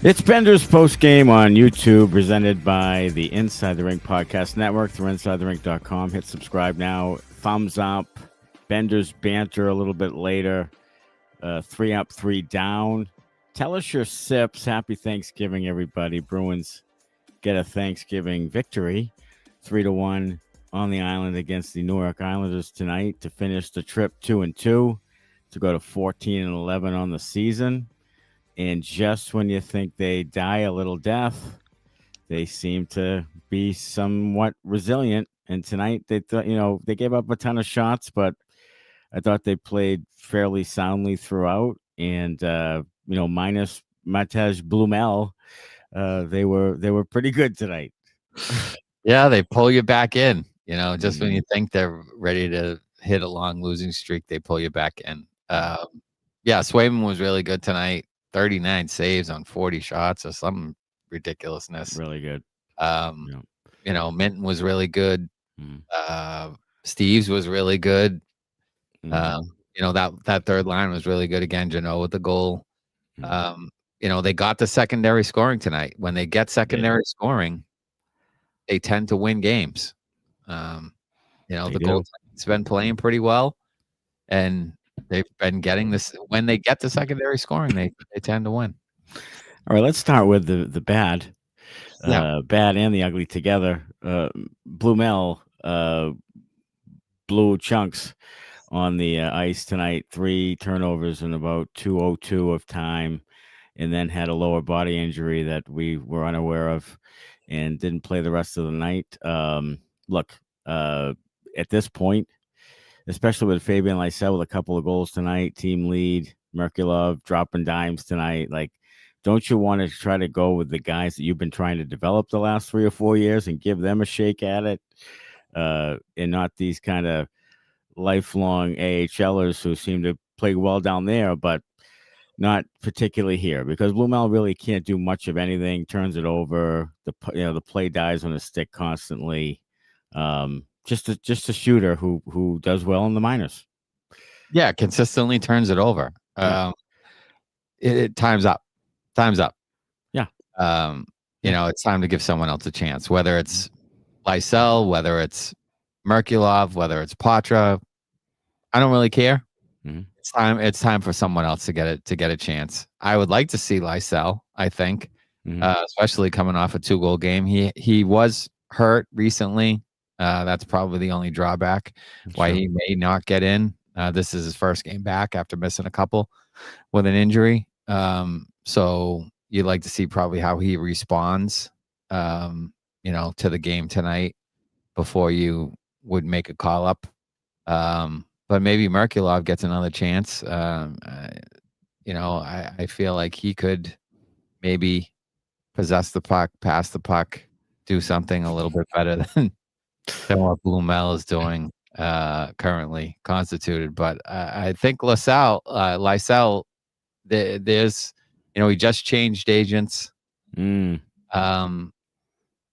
It's Benders post game on YouTube, presented by the Inside the Rink Podcast Network through InsideTheRink.com. Hit subscribe now. Thumbs up. Benders banter a little bit later. 3 up, 3 down. Tell us your sips. Happy Thanksgiving, everybody. Bruins get a Thanksgiving victory, 3-1 on the island against the New York Islanders tonight to finish the trip 2-2 to go to 14-11 on the season. And just when you think they die a little death, they seem to be somewhat resilient. And tonight they thought, they gave up a ton of shots, but I thought they played fairly soundly throughout. And minus Matej Blumel, they were pretty good tonight. Yeah, they pull you back in. Just when you think they're ready to hit a long losing streak, they pull you back in. Swayman was really good tonight. 39 saves on 40 shots or some ridiculousness. Really good. Minton was really good. Steves was really good. That third line was really good again. Janot with the goal. They got the secondary scoring tonight. When they get secondary scoring, they tend to win games. The goaltending's been playing pretty well, and they've been getting this. When they get the secondary scoring, they tend to win. All right, let's start with the bad. Bad and the ugly together. Blumel blew chunks on the ice tonight. 3 turnovers in about 2:02 of time, and then had a lower body injury that we were unaware of and didn't play the rest of the night. At this point, especially with Fabian Lysell with a couple of goals tonight, team lead, Merkulov dropping dimes tonight, don't you want to try to go with the guys that you've been trying to develop the last 3 or 4 years and give them a shake at it, and not these kind of lifelong AHLers who seem to play well down there, but not particularly here, because Blumel really can't do much of anything. Turns it over. The play dies on a stick constantly. Just a shooter who does well in the minors. Yeah, consistently turns it over. Time's up. Yeah. It's time to give someone else a chance, whether it's Lysell, whether it's Merkulov, whether it's Poitras. I don't really care. It's time for someone else to get a chance. I would like to see Lysell, I think, especially coming off a 2-goal game. He was hurt recently. That's probably the only drawback why he may not get in. This is his first game back after missing a couple with an injury. So you'd like to see probably how he responds, to the game tonight before you would make a call up. But maybe Merkulov gets another chance. I feel like he could maybe possess the puck, pass the puck, do something a little bit better than what Blumel is doing currently constituted. But I think Lysell, there's, he just changed agents.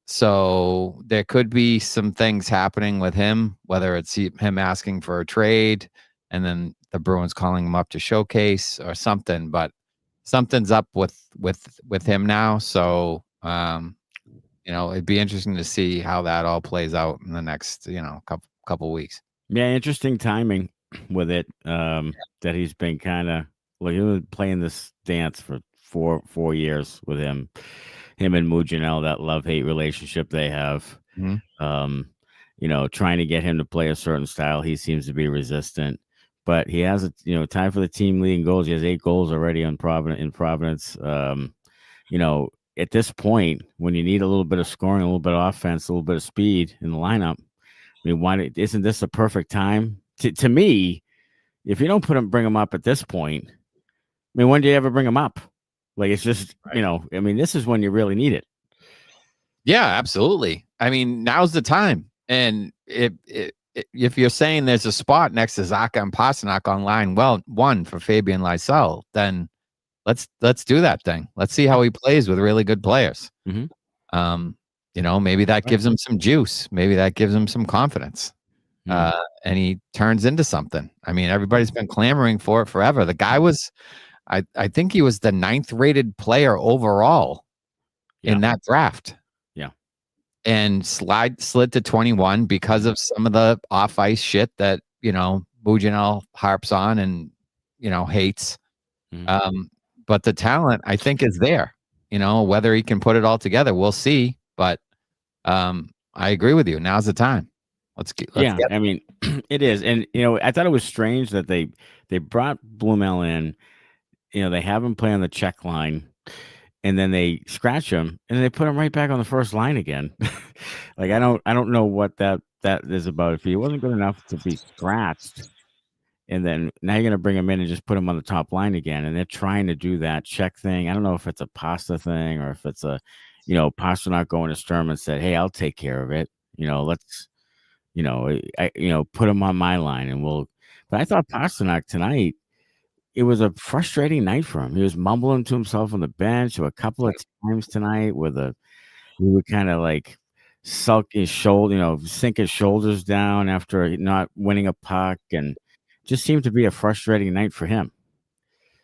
So there could be some things happening with him, whether it's him asking for a trade and then the Bruins calling him up to showcase or something. But something's up with him now. So it'd be interesting to see how that all plays out in the next couple weeks. Yeah, interesting timing with it. That he's been kind of he was playing this dance for four years with him and Mujinel, that love-hate relationship they have. Trying to get him to play a certain style, he seems to be resistant. But he has time for the team leading goals. He has 8 goals already in Providence. At this point, when you need a little bit of scoring, a little bit of offense, a little bit of speed in the lineup, isn't this a perfect time? To me, if you don't bring him up at this point, when do you ever bring him up? It's just, this is when you really need it. Yeah, absolutely. Now's the time. And if you're saying there's a spot next to Zacha and Pastrnak on line, one for Fabian Lysell, then let's do that thing. Let's see how he plays with really good players. Maybe that gives him some juice. Maybe that gives him some confidence. And he turns into something. Everybody's been clamoring for it forever. The guy was I think he was the 9th rated player overall in that draft. Yeah. And slid to 21 because of some of the off ice shit that, Bujanel harps on and, hates. But the talent, I think, is there. Whether he can put it all together, we'll see. But I agree with you. Now's the time. Let's get. I mean, it is. And, I thought it was strange that they brought Blumel in. They have him play on the check line, and then they scratch him, and they put him right back on the first line again. Like, I don't know what that is about. If he wasn't good enough to be scratched, and then now you're going to bring him in and just put him on the top line again, and they're trying to do that check thing. I don't know if it's a Pasta thing or if it's a, Pastrnak going to Sturm and said, "Hey, I'll take care of it. Let's, put him on my line, and we'll." But I thought Pastrnak tonight, it was a frustrating night for him. He was mumbling to himself on the bench a couple of times tonight he would kind of like sulk his shoulder, sink his shoulders down after not winning a puck, and just seemed to be a frustrating night for him.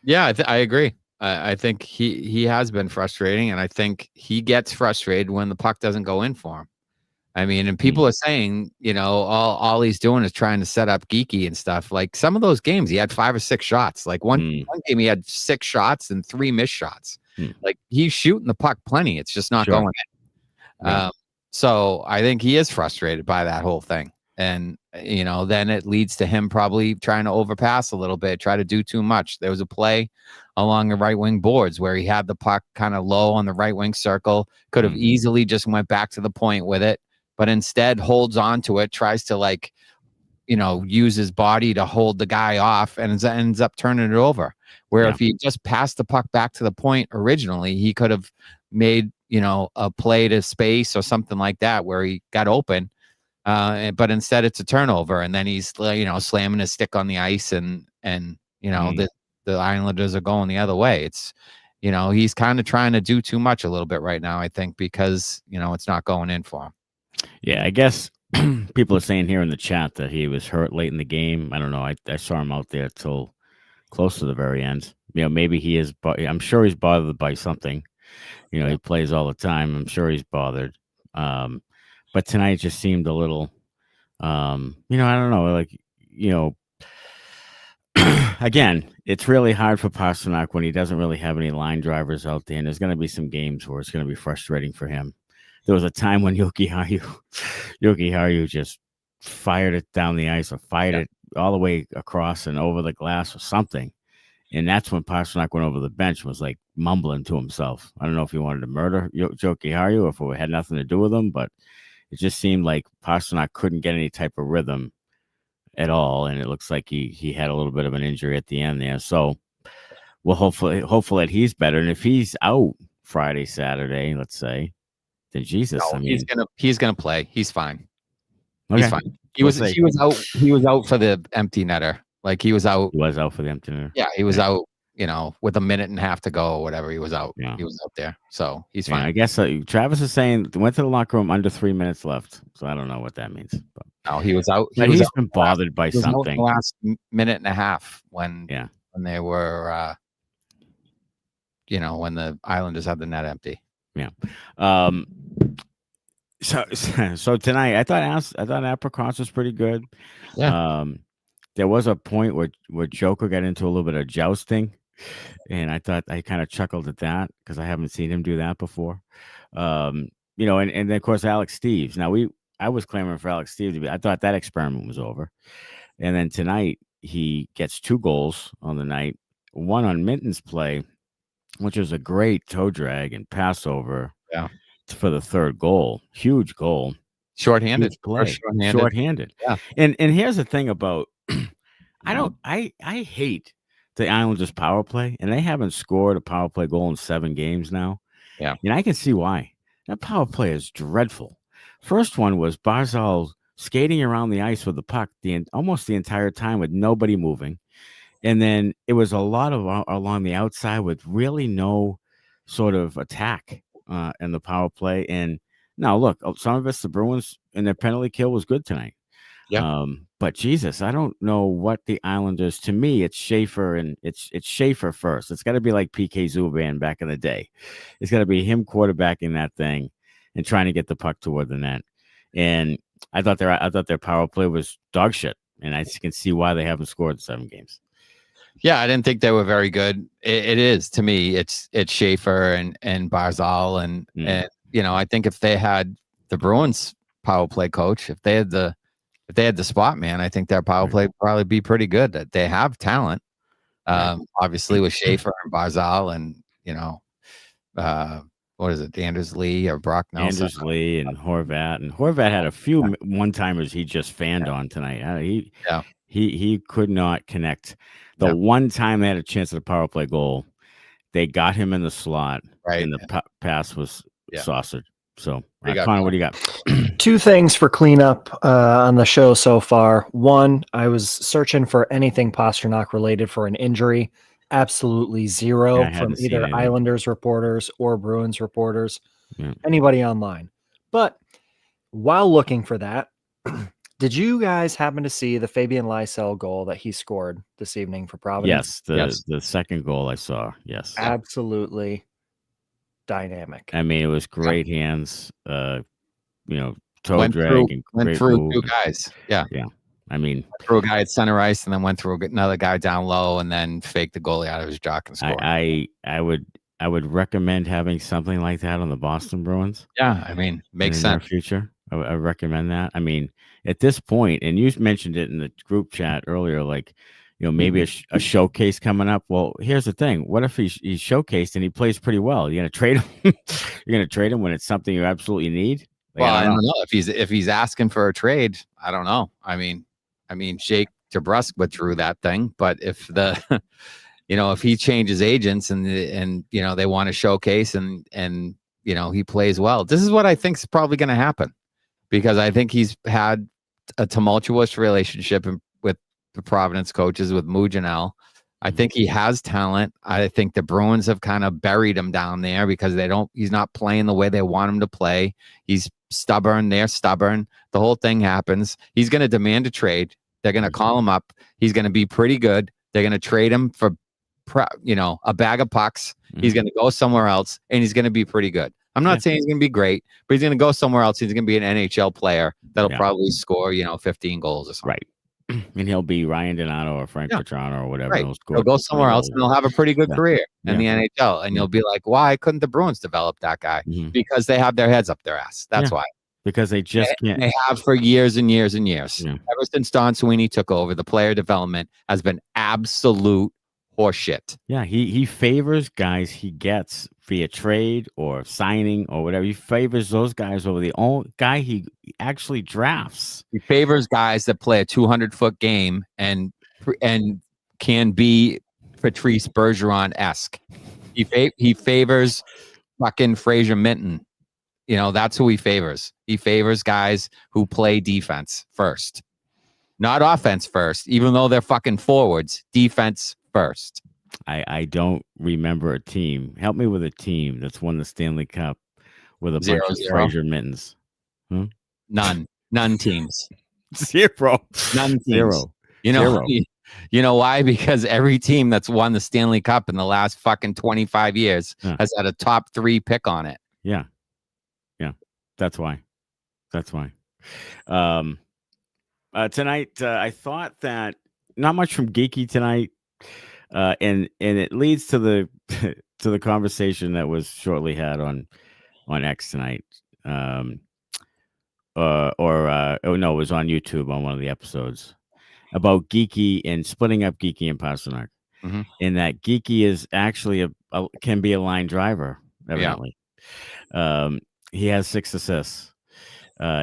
Yeah, I agree. I think he has been frustrating, and I think he gets frustrated when the puck doesn't go in for him. I mean, and people are saying, all he's doing is trying to set up Geekie and stuff. Like some of those games, he had 5 or 6 shots. Like one game, he had 6 shots and 3 missed shots. Like he's shooting the puck plenty. It's just not going in. Right. So I think he is frustrated by that whole thing. And, then it leads to him probably trying to overpass a little bit, try to do too much. There was a play along the right wing boards where he had the puck kind of low on the right wing circle, could have easily just went back to the point with it, but instead holds on to it, tries to use his body to hold the guy off, and ends up turning it over. Where if he just passed the puck back to the point originally, he could have made, a play to space or something like that where he got open. But instead it's a turnover, and then he's, slamming his stick on the ice, and the Islanders are going the other way. It's, he's kind of trying to do too much a little bit right now, I think, because, it's not going in for him. Yeah, I guess people are saying here in the chat that he was hurt late in the game. I don't know. I saw him out there till close to the very end. Maybe he is. I'm sure he's bothered by something. He plays all the time. I'm sure he's bothered. But tonight just seemed a little, I don't know. Again, it's really hard for Pastrnak when he doesn't really have any line drivers out there. And there's going to be some games where it's going to be frustrating for him. There was a time when Jokiharju just fired it down the ice, or fired it all the way across and over the glass or something. And that's when Pastrnak went over the bench and was like mumbling to himself. I don't know if he wanted to murder Jokiharju or if it had nothing to do with him, but it just seemed like Pastrnak couldn't get any type of rhythm at all. And it looks like he had a little bit of an injury at the end there. So well, hopefully that he's better. And if he's out Friday, Saturday, let's say, then Jesus, no, he's gonna play. He's fine. Okay. He's fine. He was out for the empty netter. Like he was out. He was out for the empty netter. Yeah, he was out. With a minute and a half to go or whatever, he was out. Yeah. He was out there, so he's fine. I guess Travis is saying went to the locker room under 3 minutes left. So I don't know what that means. But no, he was out. He's been bothered by something. The last minute and a half when they were, when the Islanders had the net empty. Yeah. So tonight I thought Apricot was pretty good. Yeah. There was a point where Joker got into a little bit of jousting, and I thought I kind of chuckled at that because I haven't seen him do that before. And then of course Alex Steves. Now I was clamoring for Alex Steves to be. I thought that experiment was over, and then tonight he gets 2 goals on the night. One on Minton's play, which was a great toe drag and pass over for the 3rd goal. Huge goal. Short-handed. Short-handed. Yeah. And here's the thing about I hate the Islanders power play, and they haven't scored a power play goal in 7 games now. Yeah. And I can see why. That power play is dreadful. First one was Barzal skating around the ice with the puck almost the entire time with nobody moving. And then it was a lot of along the outside with really no sort of attack in the power play. And now look, some of it's the Bruins, and their penalty kill was good tonight. But Jesus, I don't know what the Islanders. To me, it's Schaefer and it's Schaefer first. It's got to be like Peeke Subban back in the day. It's got to be him quarterbacking that thing and trying to get the puck toward the net. And I thought their power play was dog shit, and I can see why they haven't scored in 7 games. Yeah, I didn't think they were very good. It is, to me. It's Schaefer and Barzal and I think if they had the Bruins power play coach, if they had the spot man, I think their power play would probably be pretty good. They have talent, obviously with Schaefer and Barzal and what is it, Anders Lee or Brock Nelson? Anders Lee and Horvat. And Horvat had a few one-timers he just fanned on tonight. He could not connect. The one time they had a chance at a power play goal, they got him in the slot, and the pass was saucered. So, Connor, what do you got? 2 things for cleanup on the show so far. One, I was searching for anything Pastrnak related for an injury. Absolutely zero from either Islanders reporters or Bruins reporters, anybody online. But while looking for that, did you guys happen to see the Fabian Lysell goal that he scored this evening for Providence? Yes, the second goal I saw. Yes, absolutely dynamic. I mean, it was great hands. Toe went drag and went through 2 guys. Yeah. I mean, threw a guy at center ice and then went through another guy down low and then faked the goalie out of his jock and scored. I would recommend having something like that on the Boston Bruins. Yeah, I mean, makes sense. In the future, I recommend that. I mean, at this point, and you mentioned it in the group chat earlier, like, maybe a showcase coming up. Well, here's the thing: what if he's showcased and he plays pretty well? You're gonna trade him. You're gonna trade him when it's something you absolutely need. Well, I don't know if he's asking for a trade. I don't know. I mean, Jake DeBrusk withdrew that thing, but if if he changes agents and they want to showcase and he plays well, this is what I think is probably going to happen, because I think he's had a tumultuous relationship with the Providence coaches, with Mujanel. I think he has talent. I think the Bruins have kind of buried him down there because he's not playing the way they want him to play. He's stubborn. They're stubborn. The whole thing happens. He's going to demand a trade. They're going to call him up. He's going to be pretty good. They're going to trade him for, a bag of pucks. He's going to go somewhere else and he's going to be pretty good. I'm not saying he's going to be great, but he's going to go somewhere else. He's going to be an NHL player that'll probably score, 15 goals or something. Right. And he'll be Ryan Donato or Frank Petrano or whatever. Right. He'll go somewhere else and he'll have a pretty good career in the NHL. And you'll be like, why couldn't the Bruins develop that guy? Because they have their heads up their ass. That's why. Because they just can't. They have for years and years and years. Ever since Don Sweeney took over, the player development has been absolute horseshit. Yeah, he favors guys he gets via trade or signing or whatever. He favors those guys over the only guy he actually drafts. He favors guys that play a 200-foot game and can be Patrice Bergeron-esque. He favors fucking Fraser Minton. That's who he favors. He favors guys who play defense first, not offense first, even though they're fucking forwards. Defense first. I don't remember a team. Help me with a team that's won the Stanley Cup with a bunch of Fraser Mittens. None teams. Zero. None teams. Zero. You know why? Because every team that's won the Stanley Cup in the last fucking 25 years has had a top 3 pick on it. Yeah. That's why. Tonight, I thought that not much from Geekie tonight, and it leads to the conversation that was shortly had on X tonight, it was on YouTube on one of the episodes about Geekie and splitting up Geekie and Pastrnak, and that Geekie is actually can be a line driver evidently. He has 6 assists.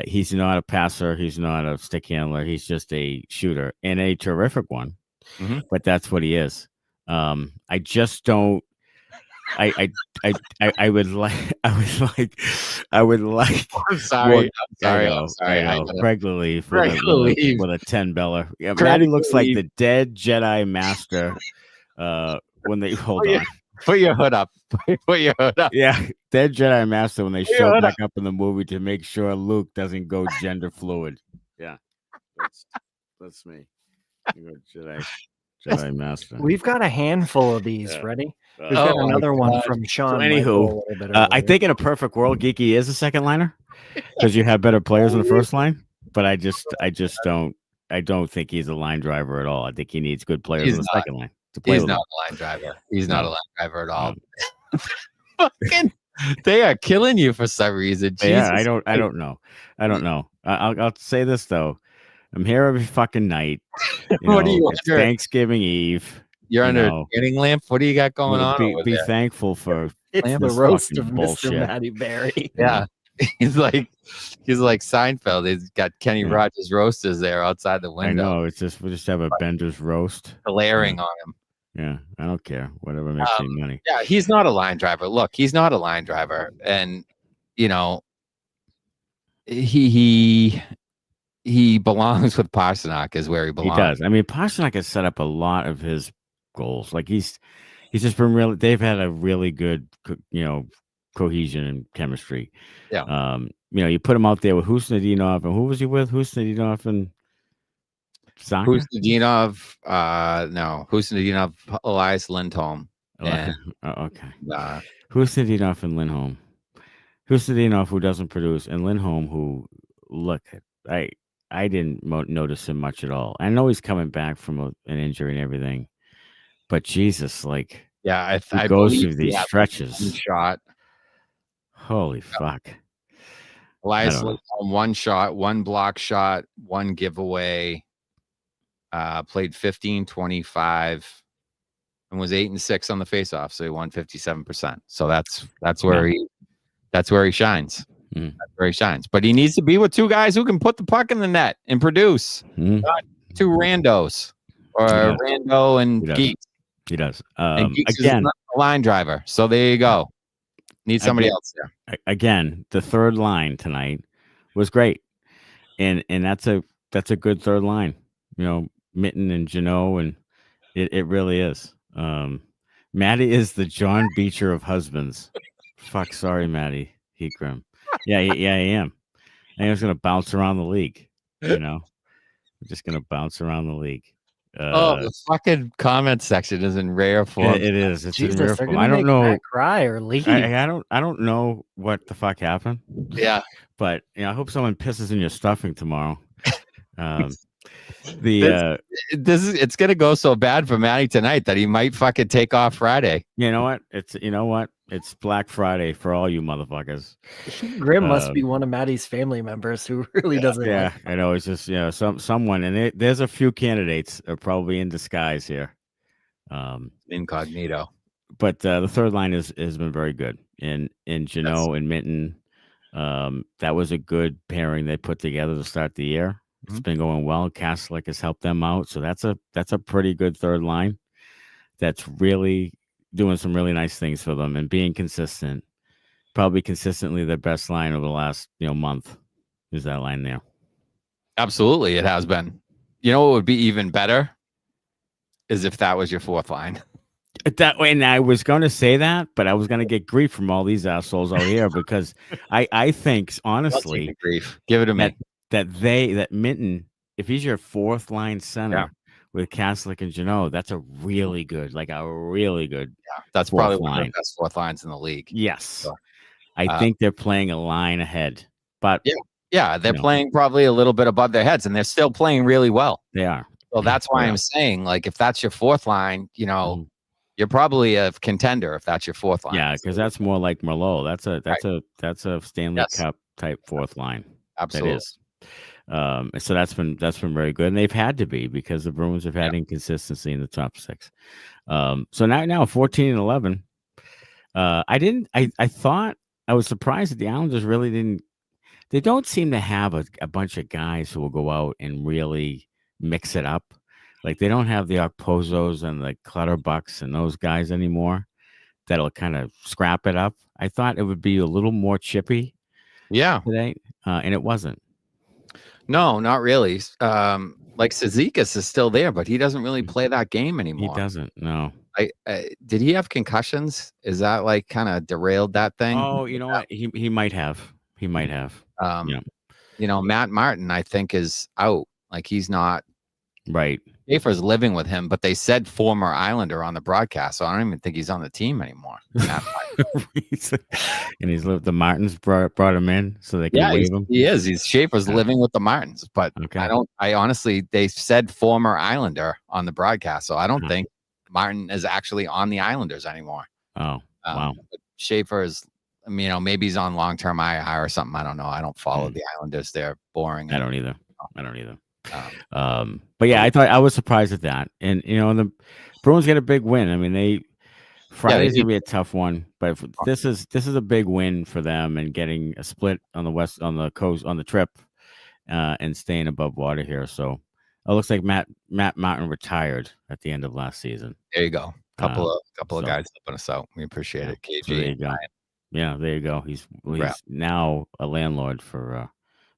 He's not a passer. He's not a stick handler. He's just a shooter and a terrific one. But that's what he is. I just don't. I would like. I'm sorry. Craig Leaf with a 10 beller. Yeah, Matty looks like the dead Jedi Master. When they hold on. Put your hood up. Yeah, dead Jedi Master when they show back up in the movie to make sure Luke doesn't go gender fluid. Yeah. That's me. Jedi Master. We've got a handful of these. Ready? We've got Oh, another one God. from Sean. So anywho, I think in a perfect world, Geekie is a second liner because you have better players in the first line. But I just don't think he's a line driver at all. I think he needs good players in the second line to play. He's with not him. a line driver. He's not a line driver at all. Fucking, they are killing you for some reason. Yeah, I don't know. I'll say this though. I'm here every fucking night. What do you? It's Thanksgiving Eve. You're under a tanning lamp. What do you got going on? Be thankful for it's the roast of Mr. Matty Berry. Yeah. He's like Seinfeld. He's got Kenny Rogers roasters there outside the window. I know. It's just we just have a Benders roast glaring on him. Yeah, I don't care. Whatever makes me money. Yeah, he's not a line driver. Look, he's not a line driver, and he belongs with Pastrnak. Is where he belongs. He does. I mean, Pastrnak has set up a lot of his goals. Like he's just been really. They've had a really good, cohesion and chemistry. Yeah. You put him out there with Husnudinov, and who was he with? Husnudinov and Zacha? Husnudinov, Elias, Lindholm. Okay. Husnudinov and Lindholm. Husnudinov, who doesn't produce, and Lindholm, who I didn't notice him much at all. I know he's coming back from an injury and everything, but Jesus, I goes through these stretches. Shot. Holy fuck. Elias Lindholm, one shot, one block shot, one giveaway. Played 15-25 and was 8-6 on the faceoff, so he won 57%. So that's where he shines. That's where he shines. But he needs to be with two guys who can put the puck in the net and produce. Not two randos or Rando and Geeks. He does. And Geeks again, is a line driver. So there you go. Need somebody else there. Again, the third line tonight was great, and that's a good third line. Mitten and Jeannot, and it really is. Matty is the John Beecher of husbands. Fuck, sorry, Matty Heatgrim. Yeah, I am. And I was gonna bounce around the league. We're just gonna bounce around the league. The fucking comment section is in rare form. It is. It's Jesus, in rare form. I don't know. Matt cry or leave. I don't know what the fuck happened. Yeah, but I hope someone pisses in your stuffing tomorrow. It's gonna go so bad for Matty tonight that he might fucking take off Friday. You know what? It's Black Friday for all you motherfuckers. Grim must be one of Matty's family members who really doesn't. Yeah, I know. It's just someone, and there's a few candidates are probably in disguise here, incognito. But the third line has been very good, and Jeannot and Mitten. That was a good pairing they put together to start the year. It's been going well. Kastelic has helped them out, so that's a pretty good third line. That's really doing some really nice things for them and being consistent. Probably consistently their best line over the last month is that line there. Absolutely, it has been. What would be even better is if that was your fourth line. That way, and I was going to say that, but I was going to get grief from all these assholes out here because I think honestly, grief. Give it a minute. That Minton, if he's your fourth line center with Kastelic and Jeannot, that's a really good. Yeah, that's probably one of the best fourth lines in the league. Yes, so, I think they're playing a line ahead, but they're playing probably a little bit above their heads, and they're still playing really well. They are. So that's why I'm saying, if that's your fourth line, you're probably a contender if that's your fourth line. Yeah, because that's more like Merlot. That's a Stanley Cup type fourth line. Absolutely. That is. So that's been very good, and they've had to be because the Bruins have had inconsistency in the top six. So now 14-11. I thought I was surprised that the Islanders really didn't. They don't seem to have a bunch of guys who will go out and really mix it up. Like they don't have the Okpozos and the Clutterbucks and those guys anymore that'll kind of scrap it up. I thought it would be a little more chippy. Yeah. Today, and it wasn't. No, not really. Cizikas is still there, but he doesn't really play that game anymore. He doesn't. No. Did he have concussions? Is that kind of derailed that thing? Oh, you know what? He might have. He might have. Matt Martin, I think, is out. Like he's not right. Schaefer's living with him, but they said former Islander on the broadcast, so I don't even think he's on the team anymore. And he's lived. The Martins brought him in so they can waive him. He is. He's Schaefer's living with the Martins, but I honestly, they said former Islander on the broadcast, so I don't think Martin is actually on the Islanders anymore. Oh, wow. Schaefer is, maybe he's on long-term IR or something. I don't know. I don't follow the Islanders. They're boring. I don't either. But yeah, I was surprised at that. And the Bruins get a big win. I mean, Friday's gonna be a tough one, but this is a big win for them and getting a split on the coast on the trip, and staying above water here. So it looks like Matt Martin retired at the end of last season. There you go. Couple of guys helping us out. We appreciate it. KG. So there you go. Yeah, there you go. He's now a landlord for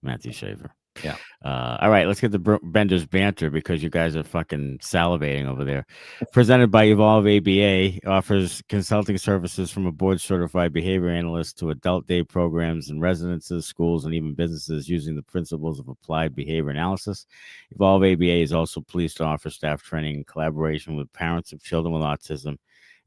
Matthew Schaefer. Yeah. All right, let's get the Benders banter because you guys are fucking salivating over there. Presented by Evolve ABA, offers consulting services from a board-certified behavior analyst to adult day programs and residences, schools, and even businesses using the principles of applied behavior analysis. Evolve ABA is also pleased to offer staff training in collaboration with parents of children with autism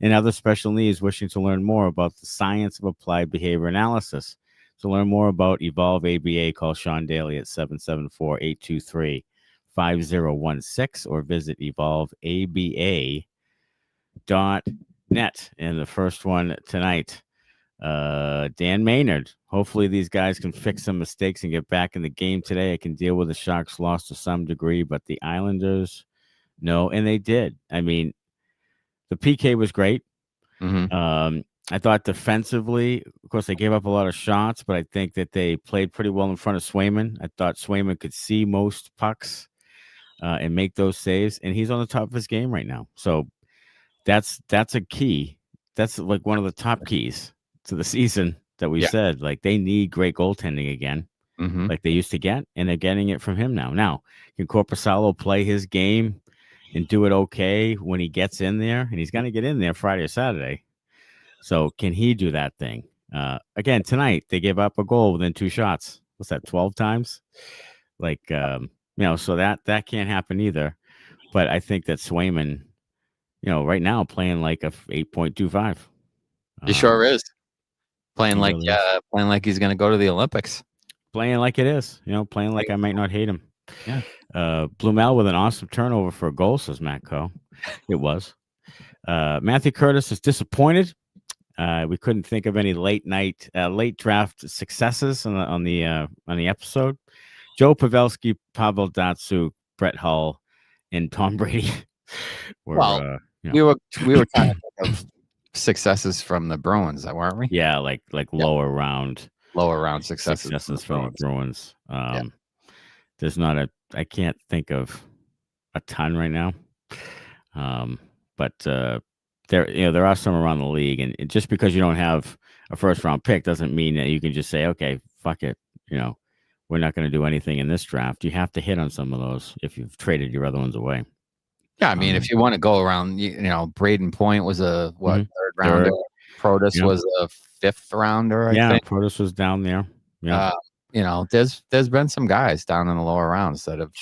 and other special needs wishing to learn more about the science of applied behavior analysis. To learn more about Evolve ABA, call Sean Daly at 774-823-5016 or visit evolveaba.net. And the first one tonight, Dan Maynard. Hopefully these guys can fix some mistakes and get back in the game today. I can deal with the Sharks' loss to some degree, but the Islanders, no, and they did. I mean, the Peeke was great. I thought defensively, of course, they gave up a lot of shots, but I think that they played pretty well in front of Swayman. I thought Swayman could see most pucks and make those saves, and he's on the top of his game right now. So that's a key. That's like one of the top keys to the season that we said. Like they need great goaltending again, like they used to get, and they're getting it from him now. Now, can Korpisalo play his game and do it okay when he gets in there? And he's going to get in there Friday or Saturday. So can he do that thing? Again, tonight, they gave up a goal within 2 shots. What's that, 12 times? Like, so that can't happen either. But I think that Swayman, right now playing like a 8.25. He sure is. Playing like he's going to go to the Olympics. Playing like it is. Playing like I might not hate him. Yeah. Blumel with an awesome turnover for a goal, says Matt Coe. It was. Matthew Curtis is disappointed. We couldn't think of any late draft successes on the episode. Joe Pavelski, Pavel Datsyuk, Brett Hull, and Tom Brady we were trying to think of successes from the Bruins, weren't we? Yeah, like lower round successes from the Bruins. There's not I can't think of a ton right now. But there are some around the league, and just because you don't have a first round pick doesn't mean that you can just say, okay, fuck it. We're not going to do anything in this draft. You have to hit on some of those if you've traded your other ones away. Yeah, I mean, if you want to go around, Braden Point was a third rounder. Protas was a 5th rounder. I think. Protas was down there. Yeah, there's been some guys down in the lower rounds that have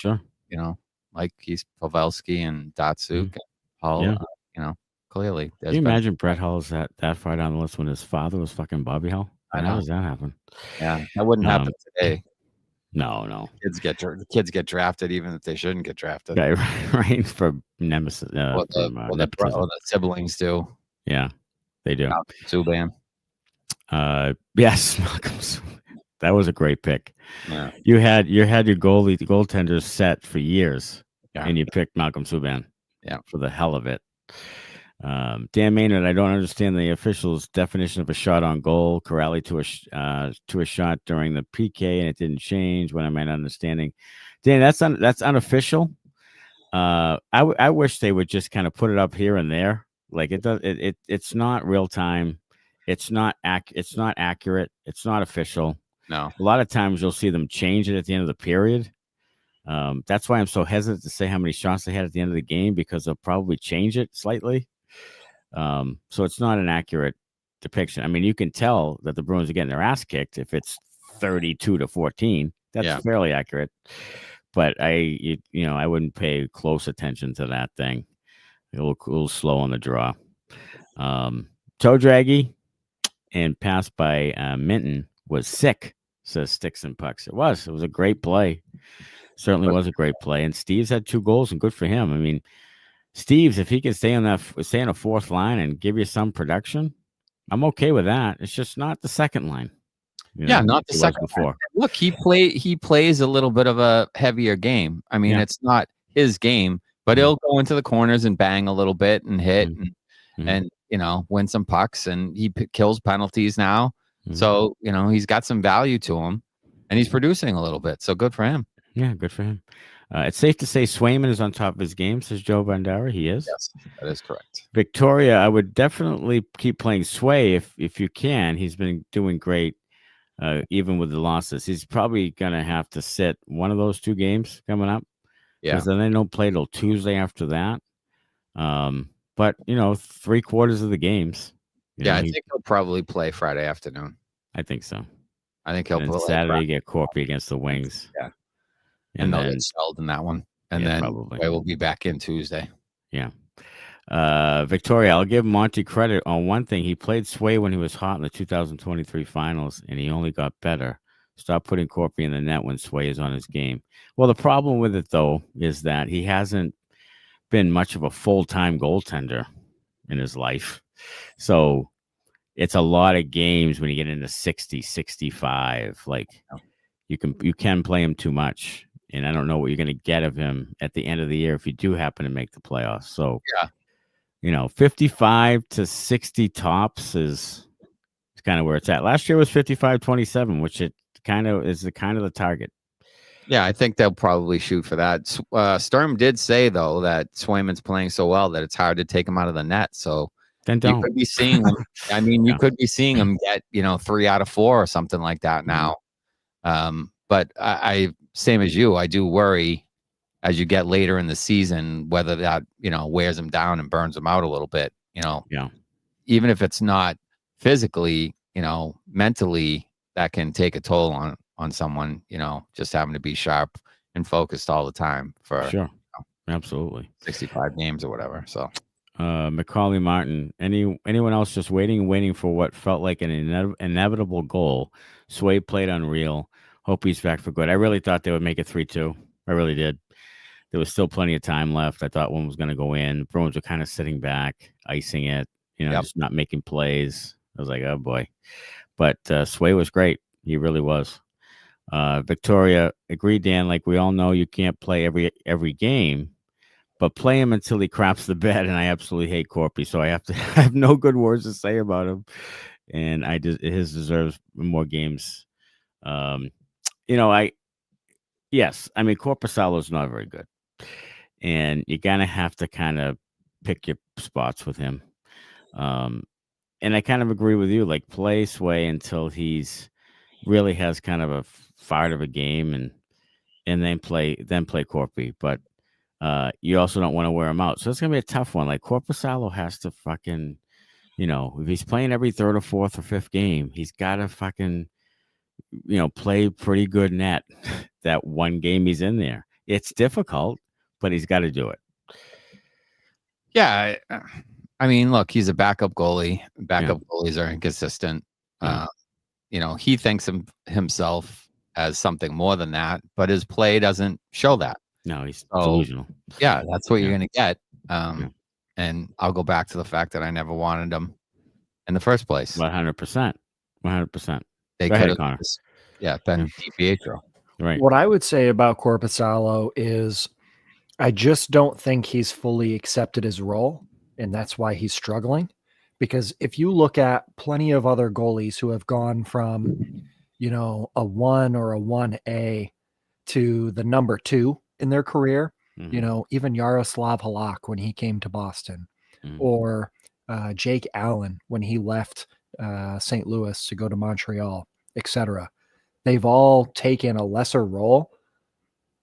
like he's Pavelski and Datsyuk and Hull. Clearly. Can you imagine Brett Hull's that far down the list when his father was fucking Bobby Hull? How does that happen? Yeah, that wouldn't happen today. No. Kids get drafted even if they shouldn't get drafted. Right, for nemesis. The siblings do. Yeah, they do. Subban. Yes, Malcolm. That was a great pick. Yeah. You had your goaltenders set for years, and you picked Malcolm Subban. Yeah, for the hell of it. Dan Maynard, I don't understand the officials' definition of a shot on goal. Corrali to a shot during the PK, and it didn't change. What am I not understanding? Dan, that's unofficial. I wish they would just kind of put it up here and there. Like it's not real time. It's not accurate. It's not official. No. A lot of times you'll see them change it at the end of the period. That's why I'm so hesitant to say how many shots they had at the end of the game, because they'll probably change it slightly. So it's not an accurate depiction. I mean, you can tell that the Bruins are getting their ass kicked if it's 32-14. That's fairly accurate. but I wouldn't pay close attention to that thing. A little slow on the draw. Toe draggy and pass by Minton was sick, says Sticks and Pucks. It was a great play. Certainly was a great play. And Steve's had 2 goals, and good for him. I mean, Steve's, if he can stay on a 4th line and give you some production, I'm okay with that. It's just not the second line. Not the second before. Look, he plays a little bit of a heavier game. I mean, it's not his game, but he'll go into the corners and bang a little bit and hit and win some pucks, and he kills penalties now. So, he's got some value to him, and he's producing a little bit. So good for him. Yeah, good for him. It's safe to say Swayman is on top of his game, says Joe Bandera. He is. Yes, that is correct. Victoria, I would definitely keep playing Sway if you can. He's been doing great, even with the losses. He's probably going to have to sit one of those 2 games coming up. Yeah. Because then they don't play till Tuesday after that. But, 3/4 of the games. I think he'll probably play Friday afternoon. I think so. I think he'll play Saturday, get Korpi against the Wings. Yeah. And they'll get shelled in that one. And then probably. We'll be back in Tuesday. Yeah. Victoria, I'll give Monty credit on one thing. He played Sway when he was hot in the 2023 finals, and he only got better. Stop putting Korpi in the net when Sway is on his game. Well, the problem with it, though, is that he hasn't been much of a full-time goaltender in his life. So it's a lot of games when you get into 60, 65. Like, you can play him too much. And I don't know what you're going to get of him at the end of the year if you do happen to make the playoffs. So, 55 to 60 tops is kind of where it's at. Last year was 55-27, which it kind of is the target. Yeah, I think they'll probably shoot for that. Sturm did say, though, that Swayman's playing so well that it's hard to take him out of the net. So then don't. You could be seeing him. I mean, you could be seeing him get 3 out of 4 or something like that now. But I same as you, I do worry as you get later in the season whether that wears him down and burns him out a little bit. Even if it's not physically, mentally, that can take a toll on someone. Just having to be sharp and focused all the time for absolutely 65 games or whatever. So. Macaulay Martin, anyone else just waiting for what felt like an inevitable goal? Sway played unreal. Hope he's back for good. I really thought they would make it 3-2. I really did. There was still plenty of time left. I thought one was going to go in. Bruins were kind of sitting back, icing it, just not making plays. I was like, oh boy. But Sway was great. He really was. Victoria, agreed, Dan. Like we all know, you can't play every game. But play him until he craps the bed, and I absolutely hate Korpi, so I have no good words to say about him, and his deserves more games. Korpisalo is not very good, and you're gonna have to kind of pick your spots with him. And I kind of agree with you, like play Sway until he's really has kind of a fart of a game, and then play Korpi, but. You also don't want to wear him out. So it's going to be a tough one. Like Korpisalo has to fucking, if he's playing every 3rd or 4th or 5th game, he's got to fucking, play pretty good net that one game he's in there. It's difficult, but he's got to do it. Yeah. I mean, look, he's a backup goalie. Backup goalies are inconsistent. He thinks himself as something more than that, but his play doesn't show that. No, he's delusional. Yeah, that's what you're going to get. And I'll go back to the fact that I never wanted him in the first place. 100%. 100%. They could have been DiPietro. Right. What I would say about Korpisalo is I just don't think he's fully accepted his role, and that's why he's struggling. Because if you look at plenty of other goalies who have gone from, a 1 or a 1A to the number 2 in their career, even Yaroslav Halak when he came to Boston, or Jake Allen when he left St. Louis to go to Montreal, etc. They've all taken a lesser role,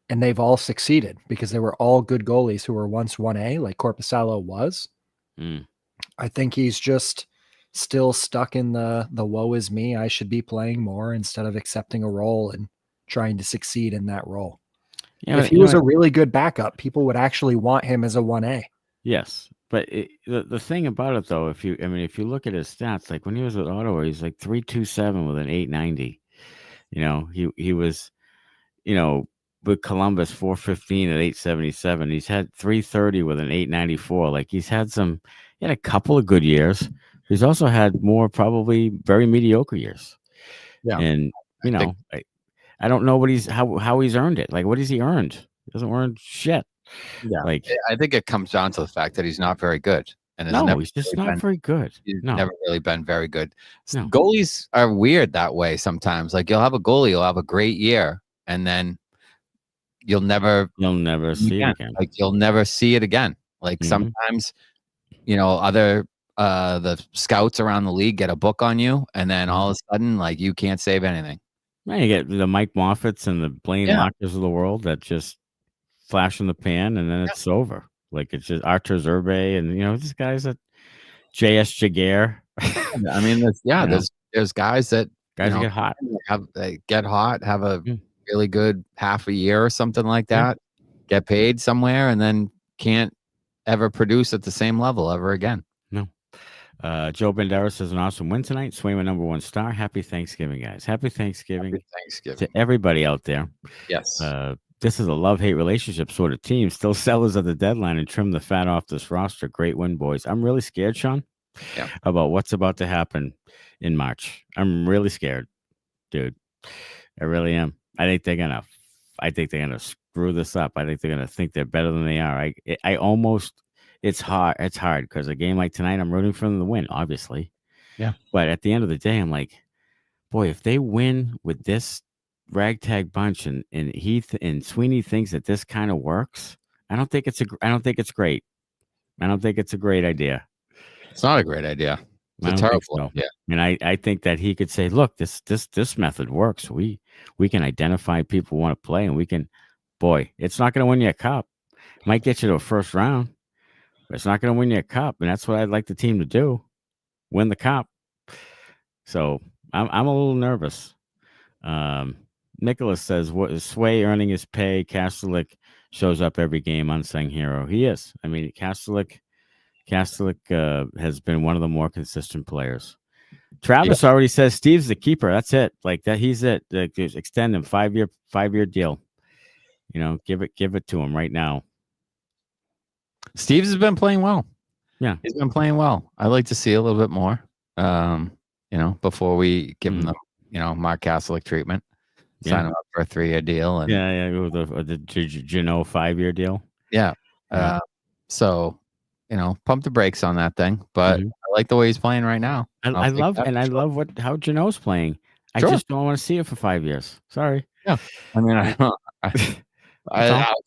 and they've all succeeded because they were all good goalies who were once 1A, like Korpisalo was. I think he's just still stuck in the woe is me. I should be playing more instead of accepting a role and trying to succeed in that role. Yeah, if he was a really good backup, people would actually want him as a 1A. Yes. But the thing about it, though, if you look at his stats, like when he was with Ottawa, he's like 3.27 with an 8.90. He was, with Columbus 4.15 at 8.77. He's had 3.30 with an 8.94. Like he had a couple of good years. He's also had more probably very mediocre years. Yeah. And, I don't know how he's earned it. Like, what has he earned? He doesn't earn shit. Yeah. Like, I think it comes down to the fact that he's not very good. And he's just not very good. He's never really been very good. No. Goalies are weird that way sometimes. Like you'll have a goalie, you'll have a great year, and then you'll never see it again. Like you'll never see it again. Like sometimes, other the scouts around the league get a book on you, and then all of a sudden, like you can't save anything. Man, you get the Mike Moffats and the Blaine Lockers of the world that just flash in the pan, and then it's over. Like it's just Artur Zerbe and these guys that J.S. Jaguar. I mean, there's guys that get hot, have a really good half a year or something like that, get paid somewhere, and then can't ever produce at the same level ever again. No. Joe Bendera says an awesome win tonight. Swayman #1 star. Happy Thanksgiving, guys. Happy Thanksgiving to everybody out there. Yes. This is a love-hate relationship sort of team. Still sellers at the deadline and trim the fat off this roster. Great win, boys. I'm really scared, Sean, about what's about to happen in March. I'm really scared, dude. I really am. I think they're gonna screw this up. I think they're gonna think they're better than they are. It's hard. It's hard because a game like tonight, I'm rooting for them to win, obviously. Yeah. But at the end of the day, I'm like, boy, if they win with this ragtag bunch and Heath and Sweeney thinks that this kind of works, I don't think it's great. I don't think it's a great idea. It's not a great idea. It's a terrible idea. And I think that he could say, look, this method works. We can identify people who want to play, and we can, boy, it's not going to win you a cup. It might get you to a first round, but it's not going to win you a cup. And that's what I'd like the team to do, win the cup. So I'm a little nervous. Nicholas says, "What is Sway earning his pay? Kastelic shows up every game, unsung hero. He is. I mean, Kastelic has been one of the more consistent players. Travis already says Steve's the keeper. That's it. Like that, he's it. Like, just extend him 5-year deal. Give it to him right now. Steve's has been playing well. Yeah, he's been playing well. I like to see a little bit more. Before we give him the Mark Kastelic treatment. Sign him up for a 3-year deal. And the 5-year deal. Yeah. So, pump the brakes on that thing. But I like the way he's playing right now. I love how Geno's playing. I just don't want to see it for 5 years. Sorry. Yeah. I mean, I'll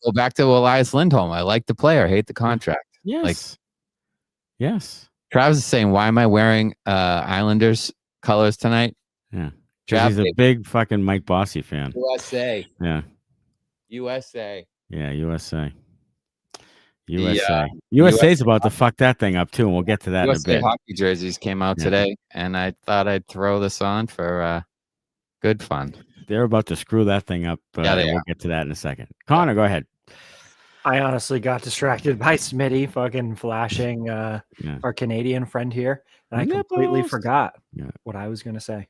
go back to Elias Lindholm. I like the player, hate the contract. Yes. Yes. Travis is saying, why am I wearing Islanders colors tonight? Yeah. He's a big fucking Mike Bossy fan. USA. Yeah. USA. Yeah, USA. USA's about to fuck that thing up too, and we'll get to that USA in a bit. Hockey jerseys came out today, and I thought I'd throw this on for good fun. They're about to screw that thing up. We'll get to that in a second. Connor, go ahead. I honestly got distracted by Smitty fucking flashing our Canadian friend here, and I completely forgot what I was going to say.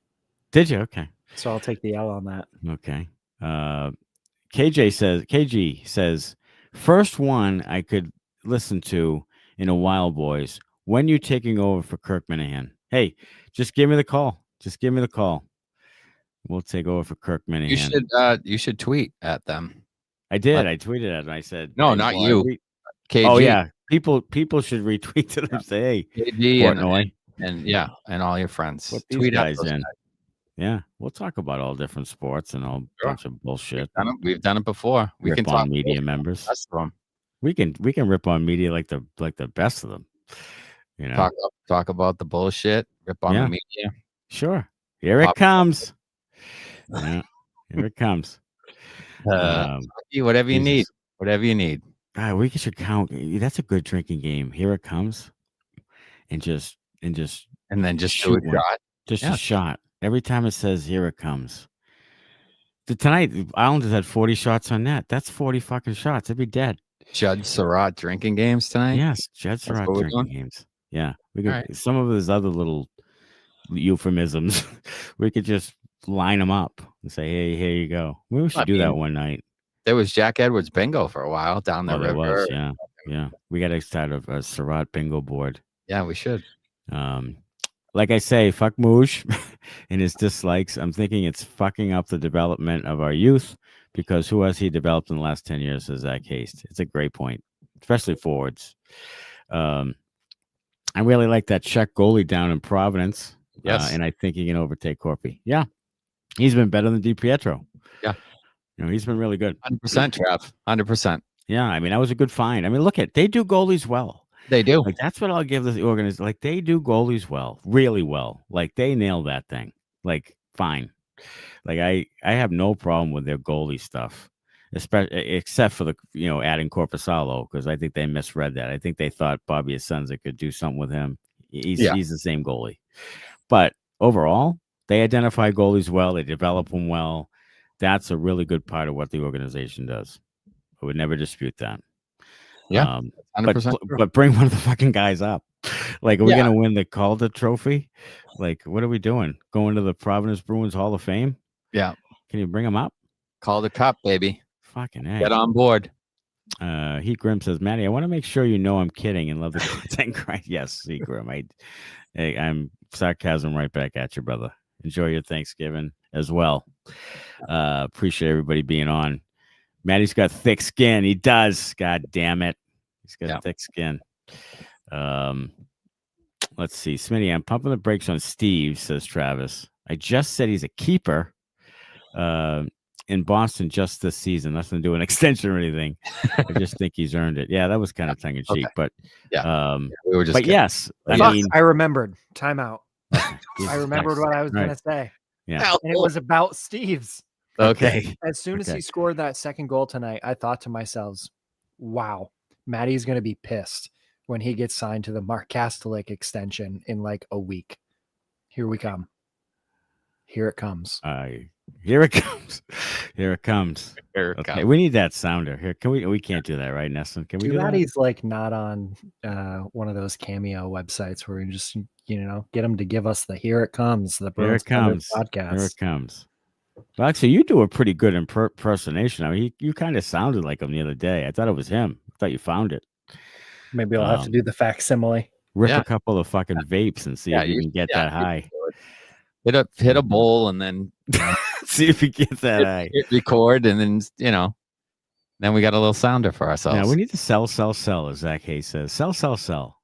Did you? Okay. So I'll take the L on that. Okay. KG says, first one I could listen to in a while, boys. When you taking over for Kirk Minahan? Hey, just give me the call. We'll take over for Kirk Minahan. You should tweet at them. I did. I tweeted at them. I said, no, not you. KG. Oh yeah. People should retweet to them. Say, hey, KG Portnoy. And all your friends. Tweet guys in. Yeah, we'll talk about all different sports and all bunch of bullshit. We've done it before. We can talk on media members. We can rip on media like the best of them. Talk about the bullshit. Rip on the media. Sure. Here it comes. Yeah, here it comes. Whatever you need. Whatever you need. God, we should count. That's a good drinking game. Here it comes, and then just shoot a shot. Just a shot. Every time it says "here it comes," Tonight, the Islanders had 40 shots on net. That's 40 fucking shots. They'd be dead. Judd Surratt drinking games tonight? Yes, Judd Surratt drinking games. Yeah. We could some of his other little euphemisms. We could just line them up and say, hey, here you go. We should do that one night. There was Jack Edwards bingo for a while down the river. There was, yeah. Yeah. We got to start a Surratt bingo board. Yeah, we should. Like I say, fuck Moosh and his dislikes. I'm thinking it's fucking up the development of our youth because who has he developed in the last 10 years is Zach Haste. It's a great point, especially forwards. I really like that Czech goalie down in Providence. Yes. And I think he can overtake Korpi. Yeah. He's been better than DiPietro. Yeah. He's been really good. 100%, Trav. 100%. Yeah. I mean, that was a good find. I mean, look they do goalies well. They do. Like, that's what I'll give the organization. Like, they do goalies well, really well. Like, they nail that thing. Like, fine. Like, I have no problem with their goalie stuff, except for the adding Korpisalo, because I think they misread that. I think they thought Bobby Asenza could do something with him. He's the same goalie, but overall, they identify goalies well. They develop them well. That's a really good part of what the organization does. I would never dispute that. Yeah, 100%. But bring one of the fucking guys up. Like, are we gonna win the Calder Trophy? Like, what are we doing? Going to the Providence Bruins Hall of Fame? Yeah. Can you bring them up? Calder Cup, baby. Fucking A. Get on board. Heat Grim says, Matty, I want to make sure you know I'm kidding and love the content. Right? Yes, Heat Grim. I'm sarcasm right back at you, brother. Enjoy your Thanksgiving as well. Appreciate everybody being on. Matty's got thick skin. He does. God damn it. He's got thick skin. Let's see. Smitty, I'm pumping the brakes on Steve, says Travis. I just said he's a keeper in Boston just this season. Nothing to do with an extension or anything. I just think he's earned it. Yeah, that was kind of tongue in cheek, but we were just but kidding. yes. I remembered. Time out. I remembered what I was going to say. Yeah. And it was about Steve's. Okay. As soon as he scored that second goal tonight, I thought to myself, wow, Matty's going to be pissed when he gets signed to the Mark Kastelic extension in like a week. Here we come. Here it comes. Here it comes. Here it comes. Okay, we need that sounder. Here, can we can't do that, right, Nesson? Can we do that? Matty's like not on one of those Cameo websites where we just, get him to give us the here it comes, the Bruins Benders Podcast. Here it comes. Well, actually, you do a pretty good impersonation. I mean, you kind of sounded like him the other day. I thought it was him. I thought you found it. Maybe I'll have to do the facsimile. Rip a couple of fucking vapes and see if you can get that high. Hit a bowl and then see if you get that high. Hit record and then then we got a little sounder for ourselves. Yeah, we need to sell, as Zach Hayes says. Sell.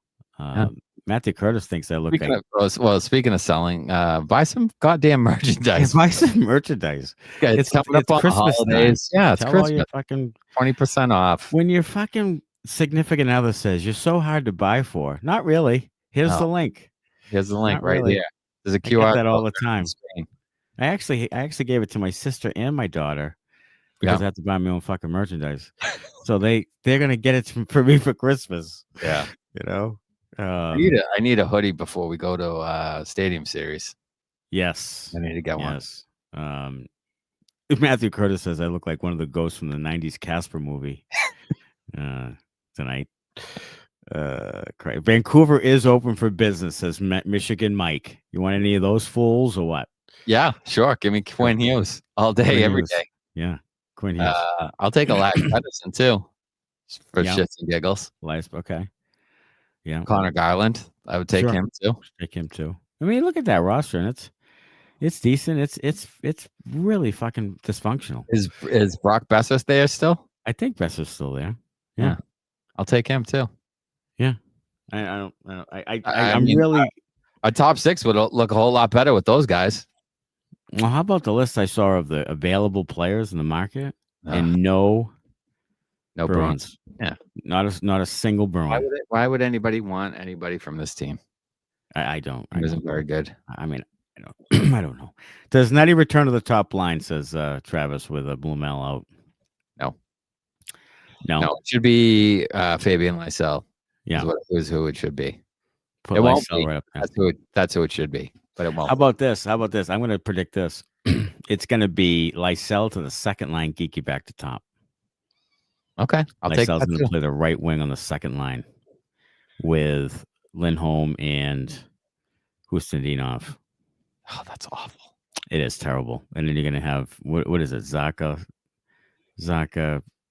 Matthew Curtis thinks I look like. Speaking of selling, buy some goddamn merchandise. Buy some merchandise. Yeah, it's coming up on Christmas holidays. Time. Yeah, it's Tell Christmas. All your fucking 20% off. When your fucking significant other says you're so hard to buy for, not really. Here's the link. Here's the link not right really. here. There's a QR. I get that all the time. I actually gave it to my sister and my daughter because I have to buy my own fucking merchandise. So they're gonna get it for me for Christmas. Yeah, I need a hoodie before we go to Stadium Series. Yes, I need to get one. Yes. Matthew Curtis says I look like one of the ghosts from the '90s Casper movie tonight. Vancouver is open for business, says Michigan Mike. You want any of those fools or what? Yeah, sure. Give me Quinn Hughes all day, every day. Yeah, Quinn Hughes. I'll take a Elias Pettersson too, for shits and giggles. Elias, okay. Yeah, Connor Garland. I would take him too. Take him too. I mean, look at that roster, and it's decent. It's really fucking dysfunctional. Is Brock Besser there still? I think Besser's still there. Yeah, I'll take him too. Yeah, I'm really. A top six would look a whole lot better with those guys. Well, how about the list I saw of the available players in the market and no Bruins? Yeah, not a single Bruin. Why would anybody want anybody from this team? I don't. It isn't very good. I mean, I don't know. Does Nettie return to the top line? Says Travis with a Blumel out. No. It should be Fabian Lysell. Yeah, is who it should be. Put Lysell right up there. That's who it should be. But it won't. How about this? I'm going to predict this. it's going to be Lysell to the second line, Geekie back to top. Okay, I'll take that. Lysell's going to play the right wing on the second line with Lindholm and Hustadinov. Oh, that's awful. It is terrible. And then you're going to have what is it? Zacha,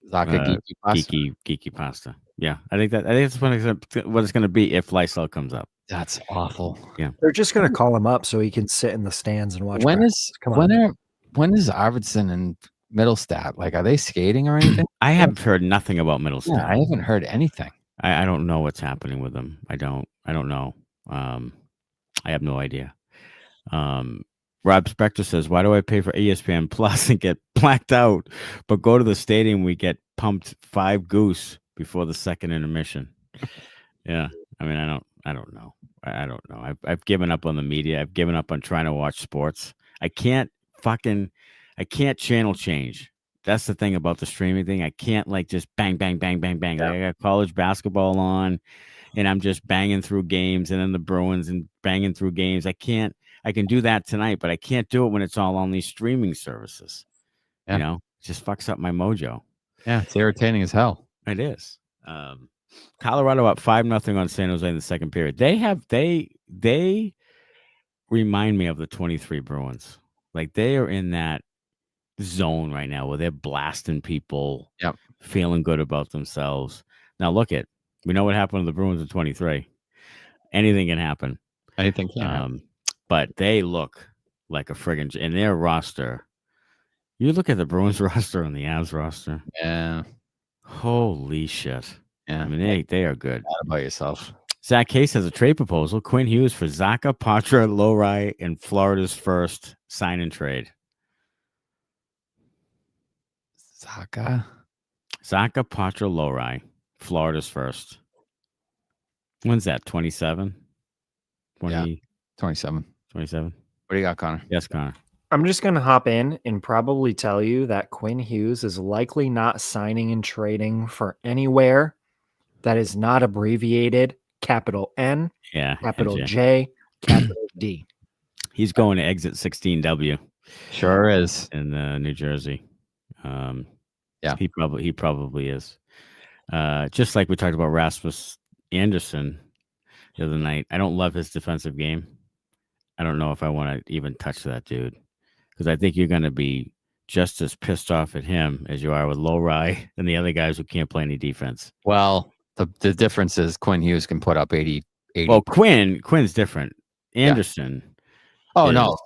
Geekie pasta. Yeah, I think that's what it's going to be if Lysell comes up. That's awful. Yeah, they're just going to call him up so he can sit in the stands and watch. When is Arvidsson and Middlestat? Like, are they skating or anything? I have heard nothing about Middlestat. Yeah, I haven't heard anything. I don't know what's happening with them. I don't know. I have no idea. Rob Spector says, why do I pay for ESPN Plus and get blacked out, but go to the stadium, we get pumped 5 goose before the second intermission? Yeah. I mean, I don't know. I don't know. I've given up on the media. I've given up on trying to watch sports. I can't channel change. That's the thing about the streaming thing. I can't like just bang, bang, bang, bang, bang. Yeah. I got college basketball on and I'm just banging through games and then the Bruins and banging through games. I can do that tonight, but I can't do it when it's all on these streaming services. Yeah. You know, it just fucks up my mojo. Yeah, it's irritating as hell. It is. Colorado up 5-0 on San Jose in the second period. They remind me of the 23 Bruins. Like they are in that zone right now where they're blasting people, feeling good about themselves. Now we know what happened to the Bruins in 23. Anything can happen. Anything can happen. But they look like a friggin' in their roster. You look at the Bruins roster and the Avs roster. Yeah. Holy shit. Yeah. I mean, they are good. Not about yourself. Zach Case has a trade proposal. Quinn Hughes for Zacha, Poitras, Lohrei, and Florida's first sign and trade. Zacha, Poitras, Lohrei, Florida's first. When's that? 27? 27. 27. What do you got, Connor? Yes, Connor. I'm just going to hop in and probably tell you that Quinn Hughes is likely not signing and trading for anywhere that is not abbreviated capital N, capital J, capital D. He's going to exit 16W. Sure is. In New Jersey. He probably is. Just like we talked about Rasmus Anderson the other night. I don't love his defensive game. I don't know if I want to even touch that dude because I think you're going to be just as pissed off at him as you are with Lohrei and the other guys who can't play any defense. Well, the difference is Quinn Hughes can put up 80. Well, Quinn's different. Anderson. Oh, no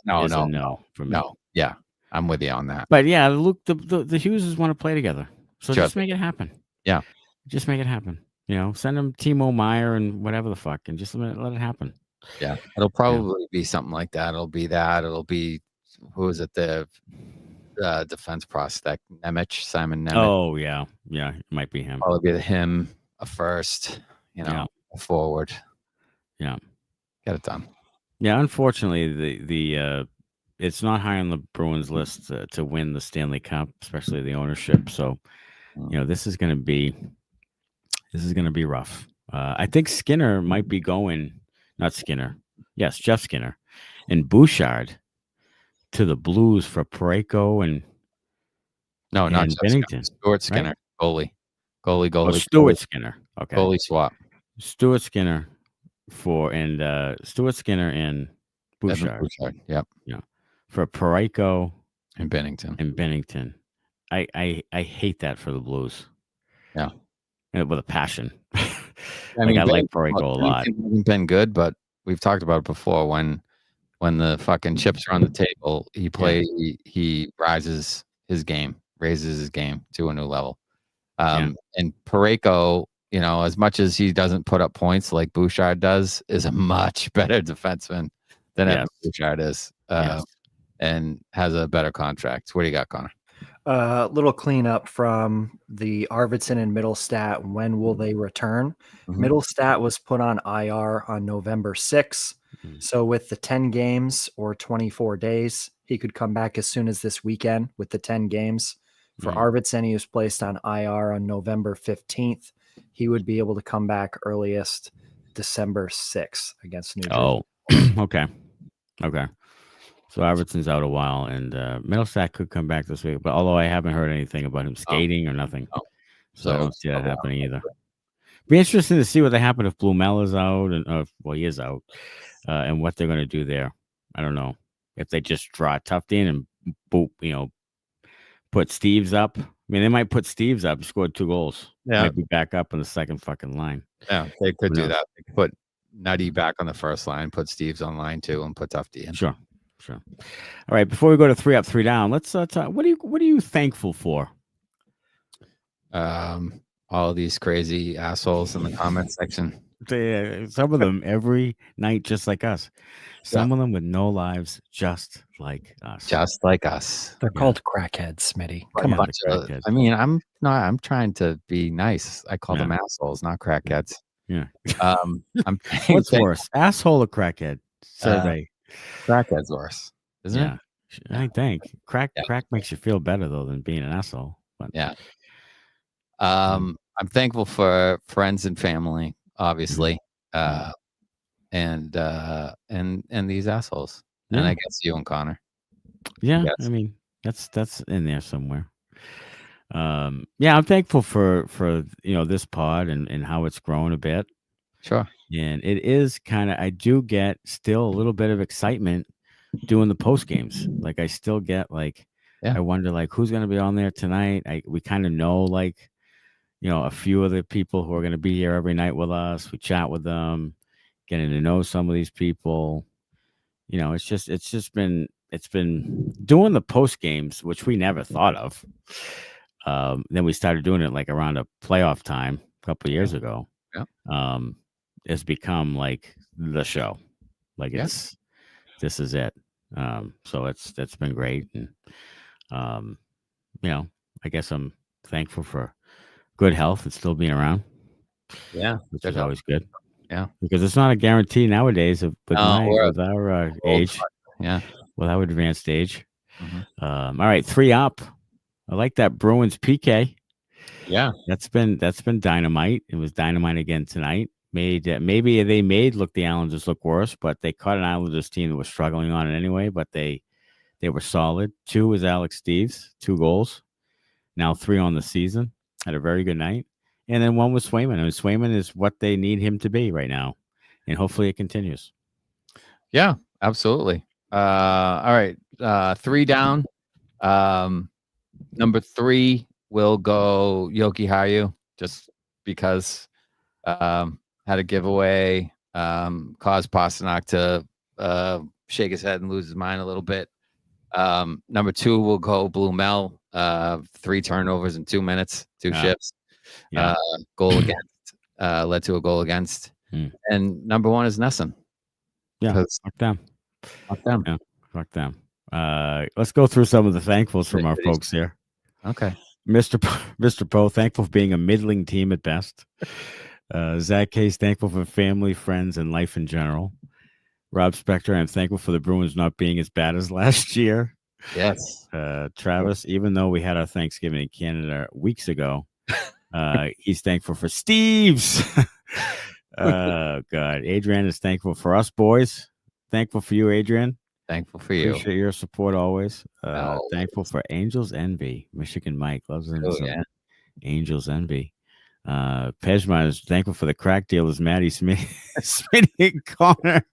for me. No. Yeah, I'm with you on that. But yeah, look, the Hugheses want to play together. So just make it happen. Yeah. Just make it happen. You know, send them Timo Meyer and whatever the fuck and just let it happen. Yeah. It'll probably be something like that. It'll be who is it? The defense prospect, Simon Nemec. Oh, yeah. Yeah, it might be him. Probably be him, a first, a forward. Yeah. Get it done. Yeah, unfortunately, the it's not high on the Bruins list to win the Stanley Cup, especially the ownership. So, this is going to be rough. I think Skinner might be going, not Skinner. Yes, Jeff Skinner and Bouchard to the Blues for Parayko and not Bennington. Stuart Skinner, right? Goalie. Oh, Stuart Skinner. Okay. Goalie swap. Stuart Skinner and Bouchard. Yep. Yeah. For Parayko and Bennington. I hate that for the Blues. Yeah. And with a passion. I like Parayko a lot. Hasn't been good, but we've talked about it before. When the fucking chips are on the table, he raises his game to a new level. And Parayko, as much as he doesn't put up points like Bouchard does, is a much better defenseman than Bouchard is, and has a better contract. What do you got, Connor? Little cleanup from the Arvidsson and Middlestat. When will they return? Mm-hmm. Middlestat was put on IR on November 6th. Mm-hmm. So with the 10 games or 24 days, he could come back as soon as this weekend with the 10 games. For Arvidsson, he was placed on IR on November 15th. He would be able to come back earliest December 6th against New Jersey. Oh, okay. So Albertson's out a while, and Middlestat could come back this week. But although I haven't heard anything about him skating or nothing, so I don't see that happening either. Be interesting to see what happened if Blumel is out, and he is out, and what they're going to do there. I don't know if they just draw Tufte in and put Steves up. I mean, they might put Steves up. He scored 2 goals. Yeah, might be back up on the second fucking line. Yeah, they could do that. They could put Nutty back on the first line, put Steves on line 2, and put Tufte in. Sure. All right, before we go to 3 up, 3 down, let's talk. What are you thankful for? All these crazy assholes in the comment section. Some of them every night, just like us. Some of them with no lives, just like us. Just like us. They're called crackheads, Smitty. Come on. I mean, I'm trying to be nice. I call them assholes, not crackheads. Yeah. What's worse, asshole or crackhead? Survey. Crackhead's worse, isn't it? I think crack makes you feel better though than being an asshole. But yeah. I'm thankful for friends and family, obviously, and these assholes, and I guess you and Connor. Yeah, I mean that's in there somewhere. I'm thankful for this pod and how it's grown a bit. Sure. And it is kind of, I do get still a little bit of excitement doing the post games. Like I still get I wonder who's going to be on there tonight. We kind of know a few of the people who are going to be here every night with us. We chat with them, getting to know some of these people. It's been doing the post games, which we never thought of. Then we started doing it around a playoff time a couple of years ago. Yeah. It's become the show. This is it. So it's been great. And, I guess I'm thankful for good health and still being around. Yeah. Which is always good. Yeah. Because it's not a guarantee nowadays with our age. Yeah. With our advanced age. Mm-hmm. All right. 3 up. I like that Bruins Peeke. Yeah. That's been dynamite. It was dynamite again tonight. Maybe they made the Islanders look worse, but they caught an Islanders team that was struggling on it anyway, but they were solid. 2 was Alex Steves, 2 goals. Now 3 on the season. Had a very good night. And then 1 was Swayman. And Swayman is what they need him to be right now. And hopefully it continues. Yeah, absolutely. All right. 3 down. Number 3 will go Yoki Hayu, just because had a giveaway, caused Pastrnak to shake his head and lose his mind a little bit. Number 2 will go Blumel, 3 turnovers in 2 minutes, 2 shifts. Goal against, led to a goal against. And number 1 is Nesson. Yeah, fuck them. Yeah, fuck them. Let's go through some of the thankfuls from our folks here. Okay. Mr. Poe, thankful for being a middling team at best. Zach Case, thankful for family, friends, and life in general. Rob Spector, I'm thankful for the Bruins not being as bad as last year. Yes. Travis, even though we had our Thanksgiving in Canada weeks ago, he's thankful for Steve's. God. Adrian is thankful for us boys. Thankful for you, Adrian. Thankful for you. Appreciate your support always. Thankful for Angels Envy. Michigan Mike loves them. Angels Envy. Pejman is thankful for the crack dealers, Matty Smitty and Connor.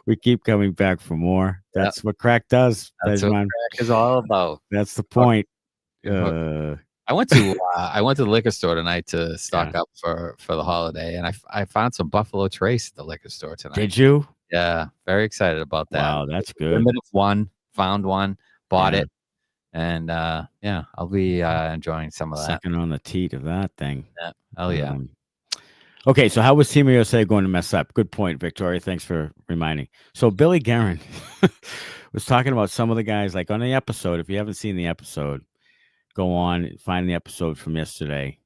We keep coming back for more. That's what crack does. That's Pejman. what crack is all about. That's the point. I went to the liquor store tonight to stock up for the holiday, and I found some Buffalo Trace at the liquor store tonight. Did you? Yeah, very excited about that. Wow, that's good. Limited one, found one, bought it, and I'll be enjoying some of that. Second on the teat of that thing. Yeah. Hell yeah. Okay, so how was Team USA going to mess up? Good point, Victoria. Thanks for reminding. So Billy Guerin was talking about some of the guys, on the episode. If you haven't seen the episode, go on and find the episode from yesterday.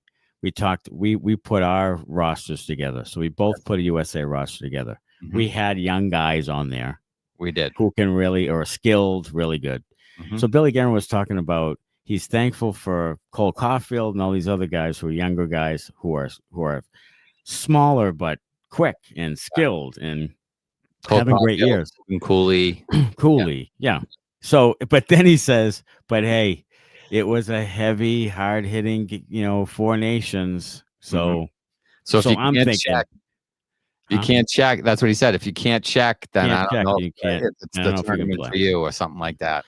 We talked. We put our rosters together, so we both put a USA roster together. Mm-hmm. We had young guys on there. We did. Who can really, or are skilled, really good. Mm-hmm. So Billy Guerin was talking about he's thankful for Cole Caulfield and all these other guys who are younger guys who are smaller but quick and skilled. And having great years. And Cooley. Yeah. So, but then he says, but hey, it was a heavy, hard hitting, 4 nations. So, so if you I'm can't thinking, check, you can't check. That's what he said. If you can't check, then I don't know. You can't. It's the tournament for you or something like that.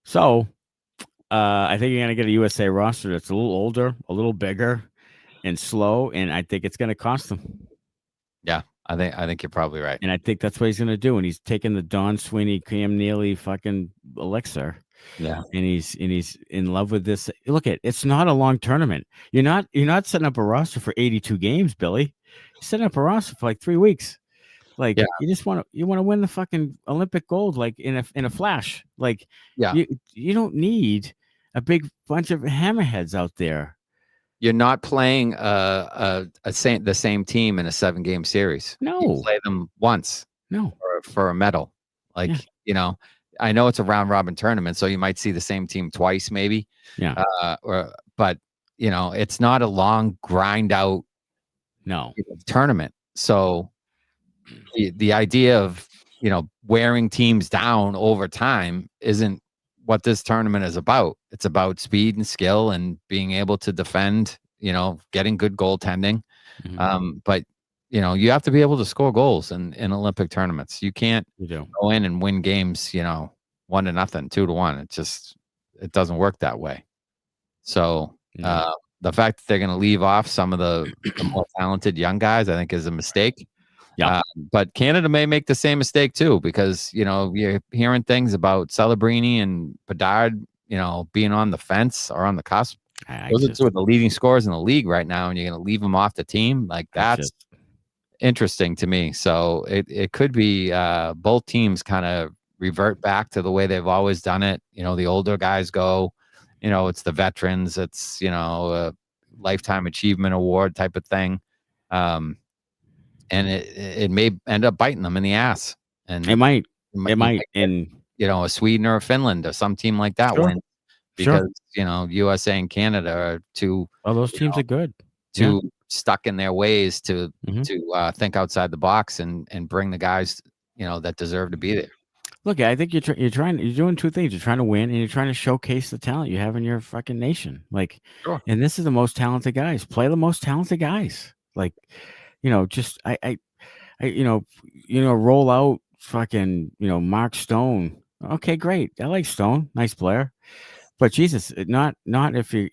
So, I think you're gonna get a USA roster that's a little older, a little bigger, and slow, and I think it's gonna cost them. Yeah, I think you're probably right. And I think that's what he's gonna do. And he's taking the Don Sweeney, Cam Neely fucking elixir. Yeah. And he's in love with this. Look, it's not a long tournament. You're not setting up a roster for 82 games, Billy. You're setting up a roster for like 3 weeks. Like you just want to win the fucking Olympic gold like in a flash. Like you don't need a big bunch of hammerheads out there. You're not playing the same team in a 7-game series. No, you play them once. No, for a medal. Like I know it's a round robin tournament, so you might see the same team twice, maybe. Yeah. But it's not a long grind out. Tournament. So the idea of wearing teams down over time isn't what this tournament is about. It's about speed and skill and being able to defend. Getting good goaltending. But you have to be able to score goals in Olympic tournaments. You can't go in and win games, 1-0, 2-1. It doesn't work that way. So the fact that they're going to leave off some of the more talented young guys, I think is a mistake. Yeah. But Canada may make the same mistake too, because, you're hearing things about Celebrini and Bedard, being on the fence or on the cusp. Those are two of the leading scorers in the league right now, and you're going to leave them off the team. Like that's interesting to me. So it could be both teams kind of revert back to the way they've always done it. The older guys go, it's the veterans. It's, a lifetime achievement award type of thing. And it may end up biting them in the ass. And it might. And a Sweden or a Finland or some team like that win. Because USA and Canada are too. Well, those teams are good. Too stuck in their ways to think outside the box and bring the guys that deserve to be there. Look, I think you're doing two things. You're trying to win and you're trying to showcase the talent you have in your fucking nation. Like, and this is the most talented guys. Play the most talented guys. Like, just roll out fucking Mark Stone. Okay, great. I like Stone. Nice player. But Jesus, not if you're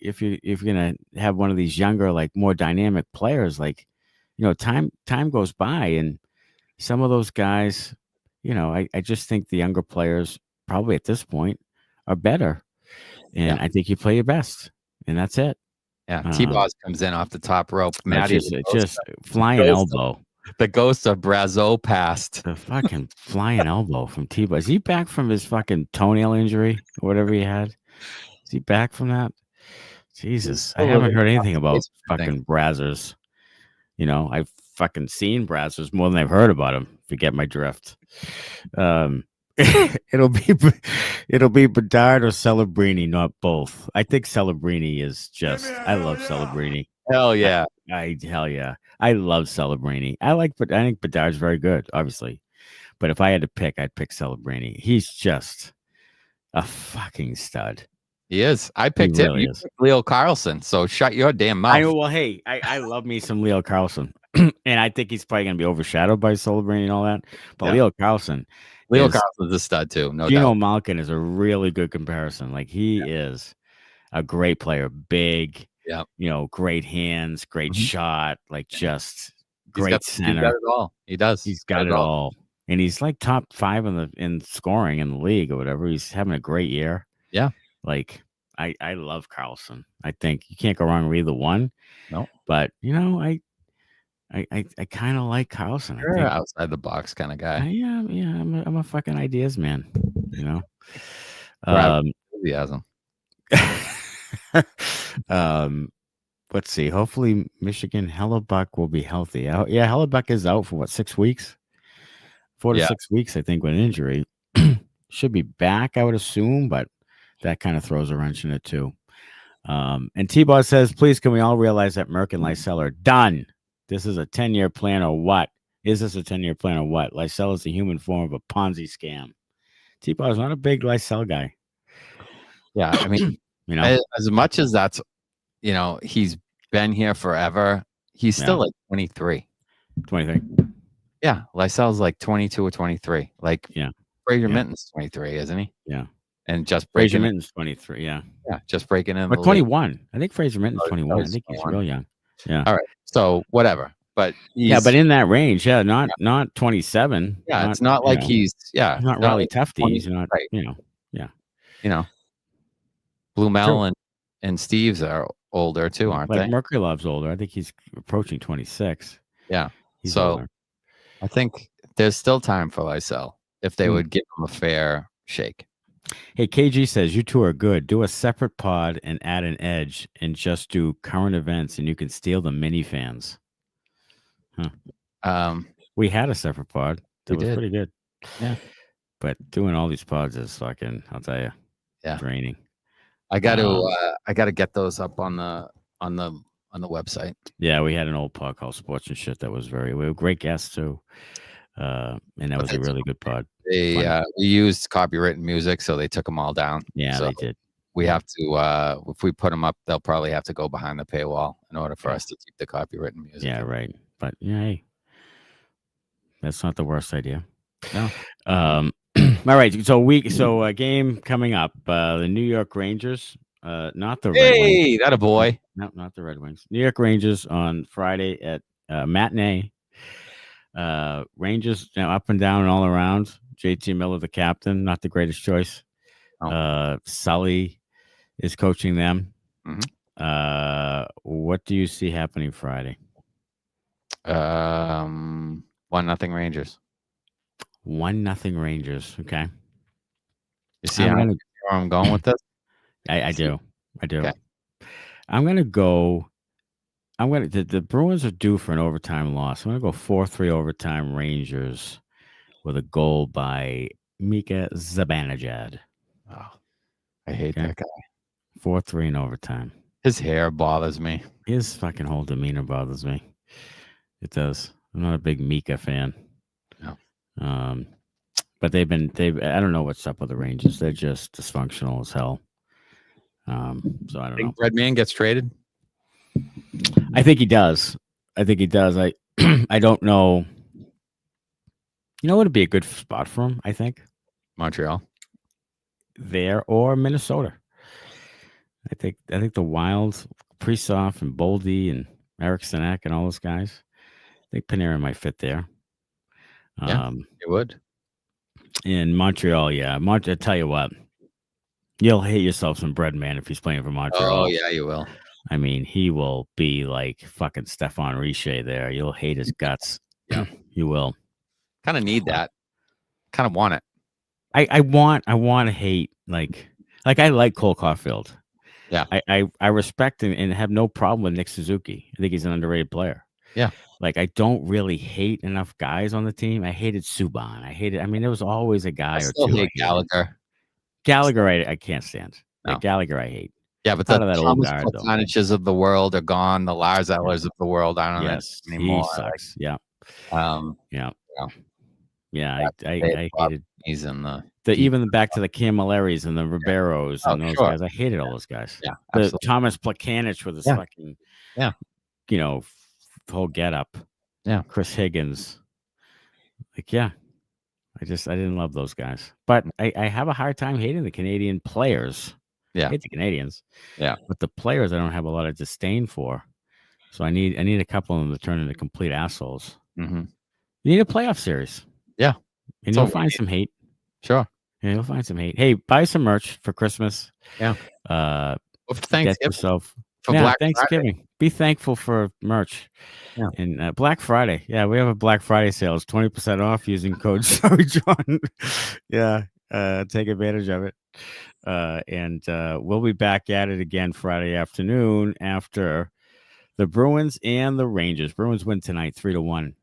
gonna have one of these younger, like more dynamic players. Like, time goes by, and some of those guys, I just think the younger players probably at this point are better, and I think you play your best, and that's it. Yeah, T-Boz comes in off the top rope. Matty just flying elbow. The ghost of Brazeau passed. The fucking flying elbow from T-Boz. Is he back from his fucking toenail injury or whatever he had? Is he back from that? Jesus, I haven't heard anything about fucking Brazzers. I've fucking seen Brazzers more than I've heard about him. If you get my drift, it'll be Bedard or Celebrini, not both. I think Celebrini is just. I love Celebrini. Hell yeah, hell yeah. I love Celebrini. I think Bedard's very good, obviously, but if I had to pick, I'd pick Celebrini. He's just a fucking stud. He is. I picked him. You picked Leo Carlson, so shut your damn mouth. I love me some Leo Carlson, and I think he's probably going to be overshadowed by Celebrini and all that. But Leo Carlson's a stud too. No Gino doubt. Malkin is a really good comparison. Like he is a great player, big. Yeah. Great hands, great shot, like just great center. He's got it all. He does. He's got it all. And he's like top 5 in scoring in the league or whatever. He's having a great year. Yeah. Like I love Carlson. I think you can't go wrong with either one. No. But I kind of like Carlson. You're an outside the box kind of guy. I'm a fucking ideas man. Enthusiasm. Let's see. Hopefully Michigan Hellebuck will be healthy. Hellebuck is out for 6 weeks? 4 to 6 weeks, I think, with an injury. Should be back, I would assume, but that kind of throws a wrench in it too. And T-Boss says, please, can we all realize that Merck and Lysell are done? This is a 10-year plan or what? Is this a 10-year plan or what? Lysell is the human form of a Ponzi scam. T-Ball is not a big Lysell guy. Yeah, I mean, as much as that's, he's been here forever, he's still like 23. 23. Yeah, Lysell's like 22 or 23. Like, Fraser Minton's 23, isn't he? Yeah. And just Fraser Minton's 23, yeah. Yeah, just breaking in. But 21. I think Fraser Minton's 21. I think he's real young. Yeah. All right. So whatever. But but in that range, not 27. Yeah, it's not like he's not Raleigh Tufty. He's not right. Blumel and Steves are older too, aren't they? Merkulov's older. I think he's approaching 26. Yeah. He's so older. I think there's still time for Lysell if they would give him a fair shake. Hey, KG says, you two are good. Do a separate pod and add an edge and just do current events and you can steal the mini fans. Huh. We had a separate pod. That was pretty good. Yeah. But doing all these pods is fucking, I'll tell you, draining. I got to get those up on the website. Yeah, we had an old pod called Sports and Shit that was we were great guests too. And that was a really good pod. We used copyrighted music, so they took them all down. Yeah, so they did. We have to, if we put them up, they'll probably have to go behind the paywall in order for us to keep the copyrighted music. Yeah, right. But hey, that's not the worst idea. No. All right. So a game coming up. The New York Rangers, not the Red Wings. Hey, that a boy. No, not the Red Wings. New York Rangers on Friday at matinee. Rangers up and down and all around. JT Miller, the captain, not the greatest choice. Oh. Sully is coaching them. Mm-hmm. What do you see happening Friday? 1-0 Rangers. 1-0 Rangers. Okay. You see where I'm going with this? I do. Okay. I'm gonna go. The Bruins are due for an overtime loss. I'm gonna go 4-3 overtime Rangers with a goal by Mika Zibanejad. Oh, I hate that guy. 4-3 in overtime. His hair bothers me. His fucking whole demeanor bothers me. It does. I'm not a big Mika fan. No. But they've I don't know what's up with the Rangers. They're just dysfunctional as hell. So I don't know. Red Man gets traded? I think he does. I don't know. You know what would be a good spot for him, I think? Montreal. There or Minnesota. I think the Wild, Priesthoff and Boldy and Eric Sinek and all those guys. I think Panarin might fit there. Yeah, it would. In Montreal, yeah. I tell you what, you'll hate yourself some bread man if he's playing for Montreal. Oh, yeah, you will. I mean, he will be like fucking Stephane Richer there. You'll hate his guts. Yeah, you will. Kind of need that. Kind of want it. I want to hate like I like Cole Caulfield. Yeah, I respect him and have no problem with Nick Suzuki. I think he's an underrated player. Yeah. Like, I don't really hate enough guys on the team. I hated Subban. There was always a guy or two. I hate Gallagher. Gallagher, I can't stand. No. Gallagher, I hate. Yeah, but the Thomas Platanic's of the world are gone. The Lars Ellers of the world aren't anymore. He sucks. Yeah. Yeah. I hated. He's in even back to the Camilleris and the Ribeiros and those guys. I hated all those guys. Yeah. The Thomas Plekanec with his fucking, whole get up. Yeah. Chris Higgins. I didn't love those guys. But I have a hard time hating the Canadian players. Yeah. I hate the Canadians. Yeah. But the players I don't have a lot of disdain for. So I need a couple of them to turn into complete assholes. Mm-hmm. You need a playoff series. Yeah. And you'll find some hate. Sure. Yeah, you'll find some hate. Hey, buy some merch for Christmas. Yeah. Thanksgiving. Get yourself for Black Thanksgiving. Friday. Be thankful for merch. Yeah. And Black Friday. Yeah, we have a Black Friday sale. It's 20% off using code SorryJohn. Yeah. Take advantage of it. And we'll be back at it again Friday afternoon after the Bruins and the Rangers. Bruins win tonight 3-1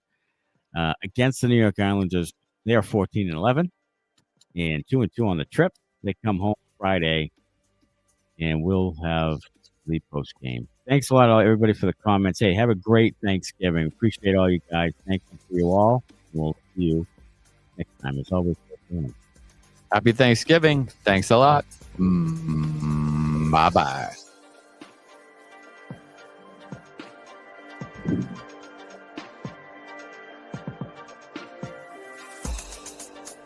against the New York Islanders. They are 14-11 and 2-2 on the trip. They come home Friday, and we'll have the post game Thanks a lot, everybody, for the comments. Hey, have a great Thanksgiving. Appreciate all you guys. Thank you for you all. We'll see you next time. It's always good. Happy Thanksgiving. Thanks a lot. Bye-bye.